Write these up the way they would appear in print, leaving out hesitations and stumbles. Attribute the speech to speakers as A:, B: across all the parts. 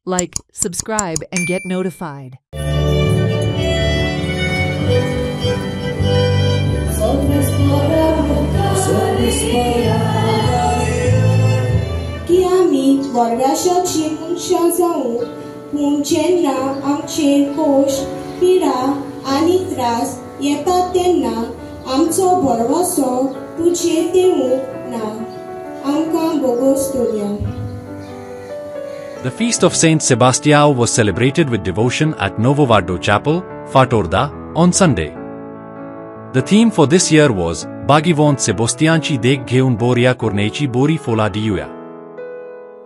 A: Like, subscribe, and get notified.
B: की आमी वर्गाशात शिकूंक जाऊ पूण जेन्ना आमचेर कोश पिडा आनी त्रास येतात तेन्ना आमचो भरवसो तुजेर देवूंक ना आमकां बोगोस दवरया.
C: The feast of Saint Sebastião was celebrated with devotion at Novo Vardo Chapel, Fatorda, on Sunday. The theme for this year was Bagivont Sebastianci deg Geun Boria Corneci Bori Fola Diuia.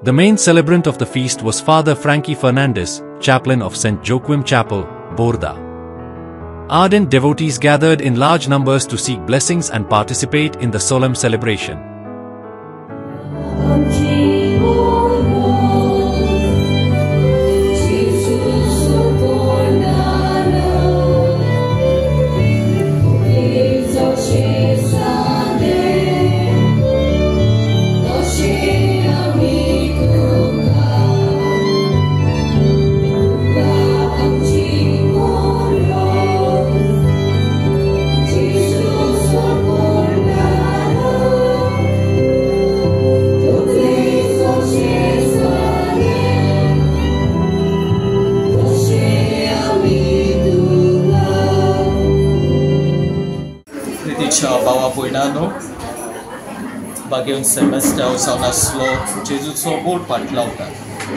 C: The main celebrant of the feast was Father Frankie Fernandez, chaplain of St. Joaquim Chapel, Borda. Ardent devotees gathered in large numbers to seek blessings and participate in the solemn celebration.
D: Bała Bojnano, Bagivont Sebastião Saunaslo, Jezuso ból patlauta,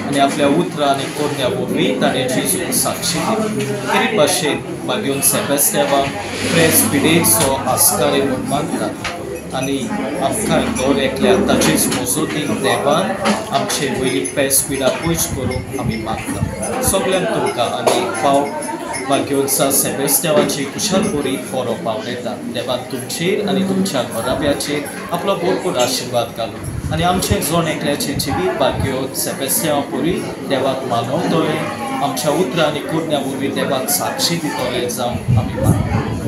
D: आणि आपल्या उतरा आणि कोरण्या वरवीं ताणें जेजूक साक्षी दिली. तरी भाशेन Bagivont Sebastião press पिडेचो आस्कारे म्हूण मानतात आनी आमकां दर एकल्याक ताचेच मोजोतीन देवान आमचे वयली पेस पिडा पयस करूंक आमी मागतात. सगळ्यांक तुमकां आनी पाव Bagivont Sebastiãवाची कुशल बरी फोरो पावयता. देवान तुमचेर आनी तुमच्या घराब्याचेर आपलो भरपूर आशिर्वाद घालूं आनी आमचे जोण एकल्याचें जिवीत Bagivont Sebastião परी देवाक मानवतले, आमच्या उतरां आनी कुरण्या वरवीं देवाक साक्षी दितले जावन आमी मागता.